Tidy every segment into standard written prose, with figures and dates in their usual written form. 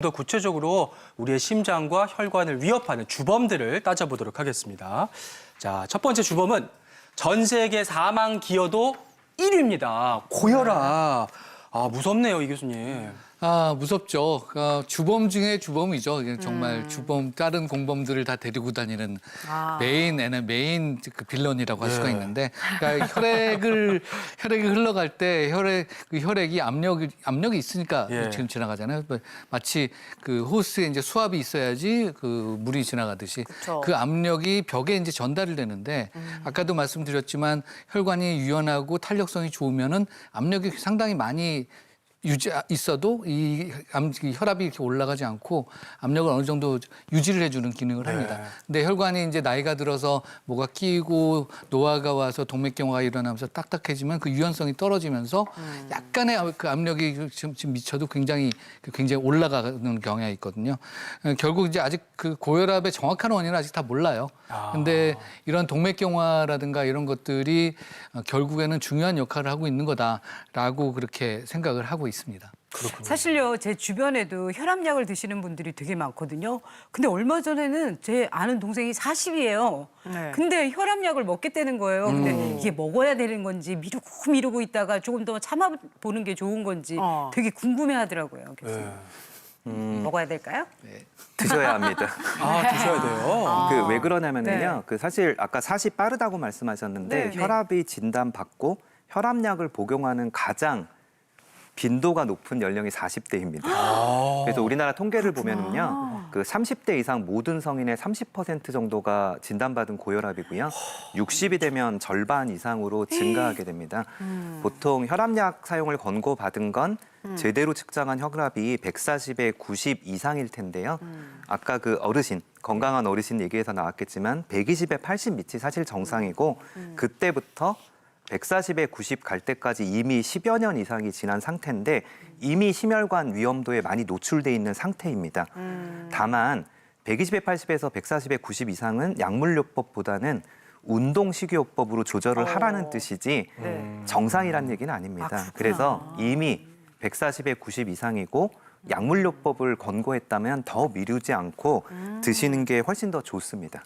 더 구체적으로 우리의 심장과 혈관을 위협하는 주범들을 따져보도록 하겠습니다. 자, 첫 번째 주범은 전 세계 사망 기여도 1위입니다. 고혈압. 아, 무섭네요, 이 교수님. 아, 무섭죠. 주범 중에 주범이죠. 이게 정말 주범, 다른 공범들을 다 데리고 다니는 메인 그 빌런이라고 할 수가 있는데, 그러니까 혈액이 흘러갈 때 혈액이 압력이 있으니까 지금 지나가잖아요. 마치 그 호스에 이제 수압이 있어야지 그 물이 지나가듯이 그쵸. 그 압력이 벽에 이제 전달이 되는데, 아까도 말씀드렸지만 혈관이 유연하고 탄력성이 좋으면은 압력이 상당히 많이 있어도 이 혈압이 이렇게 올라가지 않고 압력을 어느 정도 유지를 해주는 기능을 합니다. 근데 혈관이 이제 나이가 들어서 뭐가 끼고 노화가 와서 동맥경화가 일어나면서 딱딱해지면 그 유연성이 떨어지면서 약간의 그 압력이 지금 미쳐도 굉장히 올라가는 경향이 있거든요. 결국 이제 아직 그 고혈압의 정확한 원인은 아직 다 몰라요. 근데 이런 동맥경화라든가 이런 것들이 결국에는 중요한 역할을 하고 있는 거다라고 그렇게 생각을 하고 있습니다. 그렇군요. 사실요, 제 주변에도 혈압약을 드시는 분들이 되게 많거든요. 근데 얼마 전에는 제 아는 동생이 40이에요. 네. 근데 혈압약을 먹겠다는 거예요. 근데 이게 먹어야 되는 건지 미루고 있다가 조금 더 참아보는 게 좋은 건지 되게 궁금해하더라고요. 그래서 먹어야 될까요? 드셔야 합니다. 아, 드셔야 돼요. 왜 그러냐면요. 네. 그 사실 아까 40 빠르다고 말씀하셨는데 네. 혈압이 진단받고 혈압약을 복용하는 가장 빈도가 높은 연령이 40대입니다. 그래서 우리나라 통계를 보면은요. 그 30대 이상 모든 성인의 30% 정도가 진단받은 고혈압이고요. 60이 되면 절반 이상으로 증가하게 됩니다. 보통 혈압약 사용을 권고받은 건 제대로 측정한 혈압이 140에 90 이상일 텐데요. 아까 그 어르신, 건강한 어르신 얘기에서 나왔겠지만 120에 80 밑이 사실 정상이고 그때부터 140에 90 갈 때까지 이미 10여 년 이상이 지난 상태인데 이미 심혈관 위험도에 많이 노출돼 있는 상태입니다. 다만 120에 80에서 140에 90 이상은 약물요법보다는 운동식이요법으로 조절을 하라는 뜻이지 정상이란 얘기는 아닙니다. 그래서 이미 140에 90 이상이고 약물요법을 권고했다면 더 미루지 않고 드시는 게 훨씬 더 좋습니다.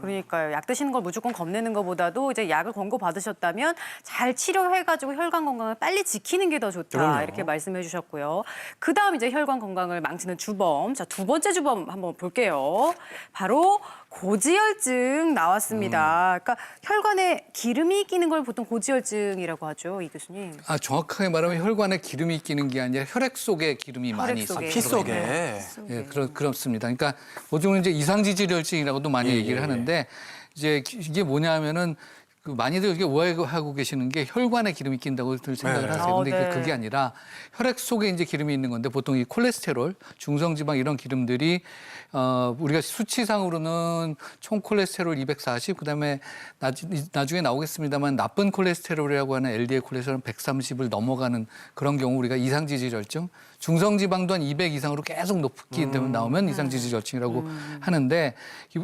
그러니까요. 약 드시는 걸 무조건 겁내는 것보다도 이제 약을 권고 받으셨다면 잘 치료해가지고 혈관 건강을 빨리 지키는 게 더 좋다. 그럼요. 이렇게 말씀해 주셨고요. 그다음 이제 혈관 건강을 망치는 주범. 자, 두 번째 주범 한번 볼게요. 바로 고지혈증 나왔습니다. 그러니까 혈관에 기름이 끼는 걸 보통 고지혈증이라고 하죠, 이 교수님. 정확하게 말하면 혈관에 기름이 끼는 게 아니라 혈액 속에 기름이 많이 있어요. 속에. 피 속에. 예, 그렇습니다. 그러니까 보통은 이제 이상지질혈증이라고도 많이 얘기를 하는데 이제 이게 뭐냐면은 그 많이들 이렇게 오해하고 계시는 게 혈관에 기름이 낀다고들 생각을 하세요. 근데 네. 그게 아니라 혈액 속에 이제 기름이 있는 건데 보통 이 콜레스테롤, 중성지방 이런 기름들이 우리가 수치상으로는 총 콜레스테롤 240, 그다음에 나중에 나오겠습니다만 나쁜 콜레스테롤이라고 하는 LDL 콜레스테롤 130을 넘어가는 그런 경우 우리가 이상지질혈증, 중성지방도 한 200 이상으로 계속 높기 때문에 나오면 이상지질혈증이라고 하는데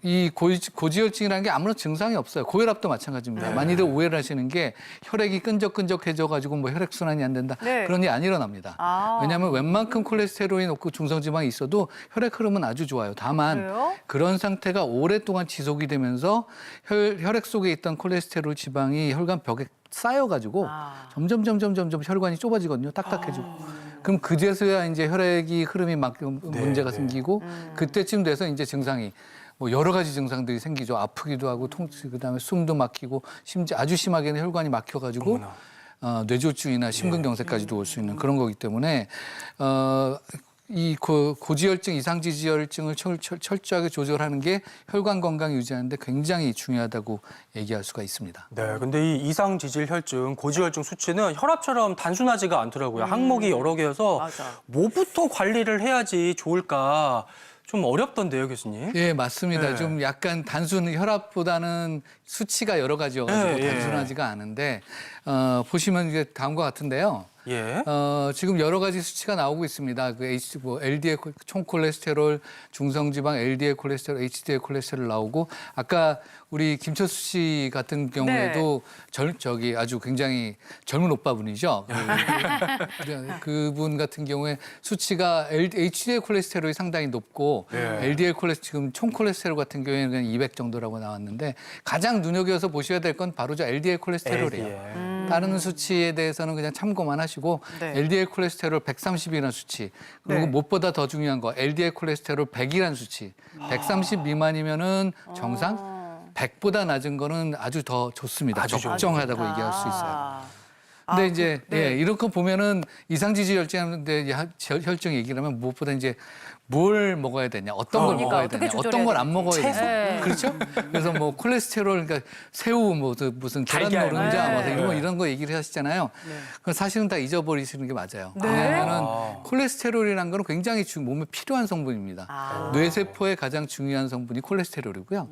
이 고지혈증이라는 게 아무런 증상이 없어요. 고혈압도 마찬가지입니다. 많이들 오해를 하시는 게 혈액이 끈적끈적해져 가지고 뭐 혈액순환이 안 된다. 네. 그런 일이 안 일어납니다. 왜냐하면 웬만큼 콜레스테롤이 높고 중성지방이 있어도 혈액 흐름은 아주 좋아요. 다만 그래요? 그런 상태가 오랫동안 지속이 되면서 혈액 속에 있던 콜레스테롤 지방이 혈관 벽에 쌓여가지고 점점 혈관이 좁아지거든요. 딱딱해지고. 그럼 그제서야 이제 혈액이 흐름이 막 문제가 생기고 그때쯤 돼서 이제 증상이 뭐 여러 가지 증상들이 생기죠. 아프기도 하고 통증, 그다음에 숨도 막히고 심지어 아주 심하게는 혈관이 막혀가지고 뇌졸중이나 심근경색까지도 올 수 있는 그런 거기 때문에 이 고지혈증, 이상지지혈증을 철저하게 조절하는 게 혈관 건강 유지하는데 굉장히 중요하다고 얘기할 수가 있습니다. 네, 근데 이 이상지질혈증, 고지혈증 수치는 혈압처럼 단순하지가 않더라고요. 항목이 여러 개여서 맞아. 뭐부터 관리를 해야지 좋을까 좀 어렵던데요, 교수님? 예, 맞습니다. 네. 좀 약간 단순 혈압보다는 수치가 여러 가지여가지고 예. 단순하지가 않은데 보시면 이게 다음과 같은데요. 예. 지금 여러 가지 수치가 나오고 있습니다. 그 LDL 총 콜레스테롤, 중성지방, LDL 콜레스테롤, HDL 콜레스테롤 나오고 아까 우리 김철수 씨 같은 경우에도 저기 아주 굉장히 젊은 오빠분이죠. 그분 같은 경우에 수치가 HDL 콜레스테롤이 상당히 높고 LDL 콜레스테롤 지금 총 콜레스테롤 같은 경우에는 그냥 200 정도라고 나왔는데 가장 눈여겨서 보셔야 될 건 바로 저 LDL 콜레스테롤이에요. 다른 수치에 대해서는 그냥 참고만 하시고 LDL 콜레스테롤 130이라는 수치 그리고 무엇보다 더 중요한 거 LDL 콜레스테롤 100이라는 수치 130 미만이면은 정상 100보다 낮은 거는 아주 더 좋습니다. 아주 적정하다고 얘기할 수 있어요. 근데 이제 이런 거 보면은 이상지질 혈증하는데 혈증 얘기를 하면 무엇보다 이제 뭘 먹어야 되냐, 어떤 걸 먹어야 어떻게 되냐, 조절해야 어떤 걸 안 먹어야 되는지. 되냐. 그렇죠? 그래서 뭐 콜레스테롤, 그러니까 새우, 무슨 계란 달걀. 노른자, 이런 거 얘기를 하시잖아요. 그건 사실은 다 잊어버리시는 게 맞아요. 왜냐하면은 콜레스테롤이라는 건 굉장히 몸에 필요한 성분입니다. 뇌세포에 가장 중요한 성분이 콜레스테롤이고요.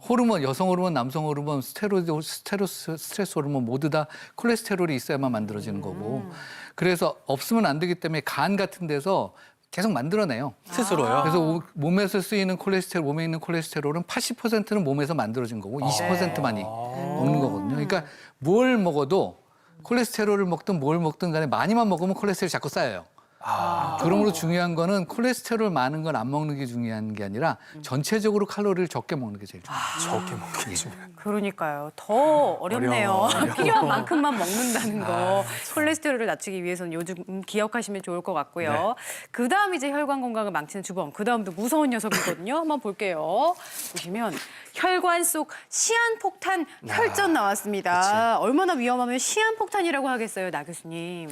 호르몬, 여성 호르몬, 남성 호르몬, 스트레스 호르몬 모두 다 콜레스테롤이 있어야만 만들어지는 거고. 그래서 없으면 안 되기 때문에 간 같은 데서 계속 만들어내요. 스스로요? 그래서 몸에서 쓰이는 콜레스테롤, 몸에 있는 콜레스테롤은 80%는 몸에서 만들어진 거고 20%만이 먹는 거거든요. 그러니까 뭘 먹어도 콜레스테롤을 먹든 뭘 먹든 간에 많이만 먹으면 콜레스테롤이 자꾸 쌓여요. 그러므로 중요한 거는 콜레스테롤 많은 걸 안 먹는 게 중요한 게 아니라 전체적으로 칼로리를 적게 먹는 게 제일 중요해요. 적게 먹겠죠. 그러니까요. 더 어렵네요. 필요한 만큼만 먹는다는 거. 콜레스테롤을 낮추기 위해서는 요즘 기억하시면 좋을 것 같고요. 그다음 이제 혈관 건강을 망치는 주범. 그다음도 무서운 녀석이거든요. 한번 볼게요. 보시면 혈관 속 시한폭탄 혈전 나왔습니다. 얼마나 위험하면 시한폭탄이라고 하겠어요, 나 교수님.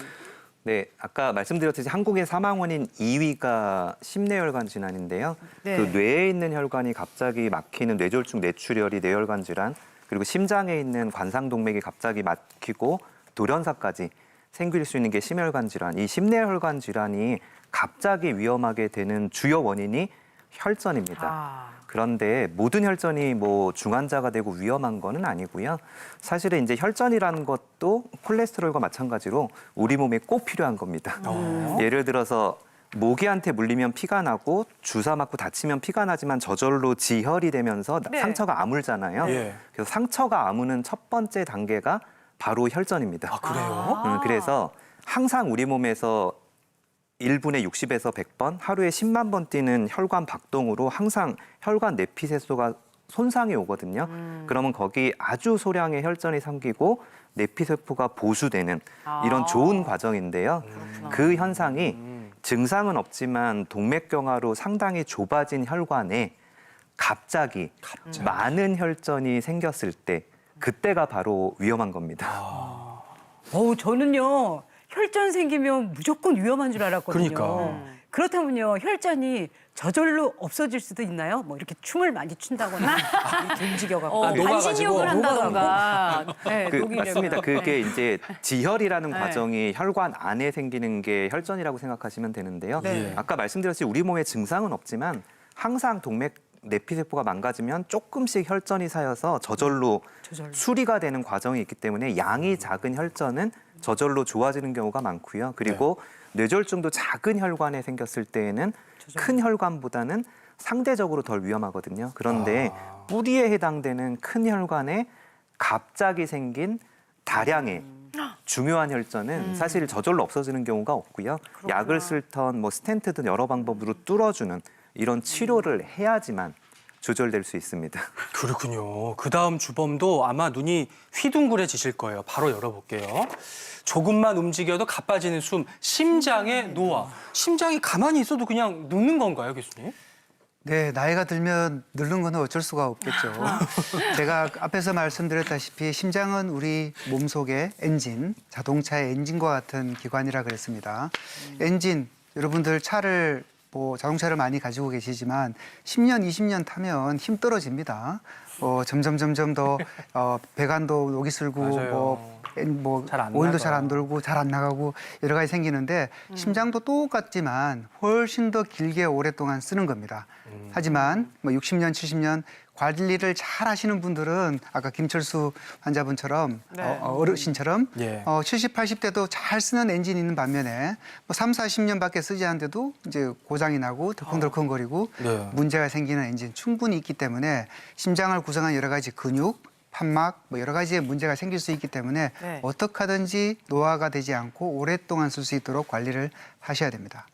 네, 아까 말씀드렸듯이 한국의 사망 원인 2위가 심내혈관 질환인데요. 네. 그 뇌에 있는 혈관이 갑자기 막히는 뇌졸중, 뇌출혈이 뇌혈관 질환, 그리고 심장에 있는 관상동맥이 갑자기 막히고 돌연사까지 생길 수 있는 게 심혈관 질환. 이 심내혈관 질환이 갑자기 위험하게 되는 주요 원인이 혈전입니다. 그런데 모든 혈전이 뭐 중환자가 되고 위험한 거는 아니고요. 사실은 이제 혈전이라는 것도 콜레스테롤과 마찬가지로 우리 몸에 꼭 필요한 겁니다. 예를 들어서 모기한테 물리면 피가 나고 주사 맞고 다치면 피가 나지만 저절로 지혈이 되면서 상처가 아물잖아요. 그래서 상처가 아무는 첫 번째 단계가 바로 혈전입니다. 아, 그래요? 그래서 항상 우리 몸에서 1분에 60에서 100번, 하루에 10만 번 뛰는 혈관 박동으로 항상 혈관 내피세소가 손상이 오거든요. 그러면 거기 아주 소량의 혈전이 생기고 내피세포가 보수되는 이런 좋은 과정인데요. 그 현상이 증상은 없지만 동맥경화로 상당히 좁아진 혈관에 갑자기 많은 혈전이 생겼을 때 그때가 바로 위험한 겁니다. 저는요. 혈전 생기면 무조건 위험한 줄 알았거든요. 그러니까. 그렇다면요. 혈전이 저절로 없어질 수도 있나요? 뭐 이렇게 춤을 많이 춘다거나 이렇게 움직여갖고. 반신욕을 한다던가. 네, 녹이려면. 맞습니다. 그게 이제 지혈이라는 과정이 혈관 안에 생기는 게 혈전이라고 생각하시면 되는데요. 아까 말씀드렸듯이 우리 몸에 증상은 없지만 항상 동맥 내피세포가 망가지면 조금씩 혈전이 쌓여서 저절로 수리가 되는 과정이 있기 때문에 양이 작은 혈전은 저절로 좋아지는 경우가 많고요. 그리고 뇌졸중도 작은 혈관에 생겼을 때에는 큰 혈관보다는 상대적으로 덜 위험하거든요. 그런데 뿌리에 해당되는 큰 혈관에 갑자기 생긴 다량의 중요한 혈전은 사실 저절로 없어지는 경우가 없고요. 약을 쓸던 뭐 스텐트든 여러 방법으로 뚫어주는 이런 치료를 해야지만 조절될 수 있습니다. 그렇군요. 그 다음 주범도 아마 눈이 휘둥그레지실 거예요. 바로 열어볼게요. 조금만 움직여도 가빠지는 숨, 심장의 노화. 심장이 가만히 있어도 그냥 눕는 건가요, 교수님? 네, 나이가 들면 늙는 건 어쩔 수가 없겠죠. 제가 앞에서 말씀드렸다시피 심장은 우리 몸속의 엔진, 자동차의 엔진과 같은 기관이라 그랬습니다. 엔진, 여러분들 자동차를 많이 가지고 계시지만 10년, 20년 타면 힘 떨어집니다. 점점 더 배관도 녹이 슬고 맞아요. 잘안 오일도 나가요. 잘 안 돌고 잘 안 나가고 여러 가지 생기는데 심장도 똑같지만 훨씬 더 길게 오랫동안 쓰는 겁니다. 하지만 60년, 70년 관리를 잘 하시는 분들은 아까 김철수 환자분처럼 어르신처럼 예. 70, 80대도 잘 쓰는 엔진이 있는 반면에 3, 40년밖에 쓰지 않는데도 이제 고장이 나고 덜컹덜컹거리고 네. 문제가 생기는 엔진 충분히 있기 때문에 심장을 구성한 여러 가지 근육, 판막 여러 가지의 문제가 생길 수 있기 때문에 네. 어떻게 하든지 노화가 되지 않고 오랫동안 쓸 수 있도록 관리를 하셔야 됩니다.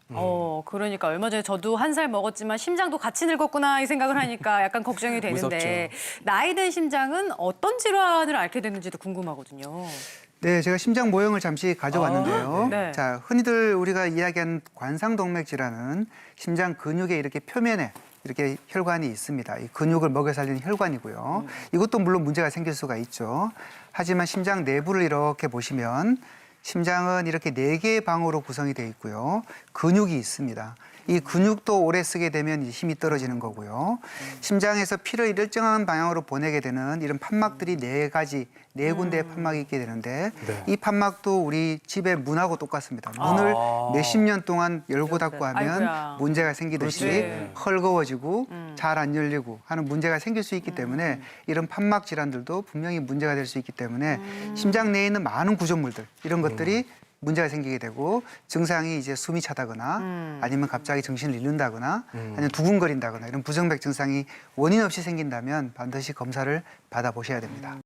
그러니까 얼마 전에 저도 한 살 먹었지만 심장도 같이 늙었구나 이 생각을 하니까 약간 걱정이 되는데 나이 든 심장은 어떤 질환을 앓게 되는지도 궁금하거든요. 네, 제가 심장 모형을 잠시 가져왔는데요. 네. 자, 흔히들 우리가 이야기하는 관상동맥 질환은 심장 근육의 이렇게 표면에 이렇게 혈관이 있습니다. 이 근육을 먹여 살리는 혈관이고요. 이것도 물론 문제가 생길 수가 있죠. 하지만 심장 내부를 이렇게 보시면 심장은 이렇게 4개의 방으로 구성이 되어 있고요. 근육이 있습니다. 이 근육도 오래 쓰게 되면 이제 힘이 떨어지는 거고요. 심장에서 피를 일정한 방향으로 보내게 되는 이런 판막들이 4 군데의 판막이 있게 되는데 이 판막도 우리 집의 문하고 똑같습니다. 문을 몇십 년 동안 열고 닫고 하면 아이고야. 문제가 생기듯이 그렇지. 헐거워지고 잘 안 열리고 하는 문제가 생길 수 있기 때문에 이런 판막 질환들도 분명히 문제가 될 수 있기 때문에 심장 내에 있는 많은 구조물들 이런 것들이 문제가 생기게 되고 증상이 이제 숨이 차다거나 아니면 갑자기 정신을 잃는다거나 아니면 두근거린다거나 이런 부정맥 증상이 원인 없이 생긴다면 반드시 검사를 받아보셔야 됩니다.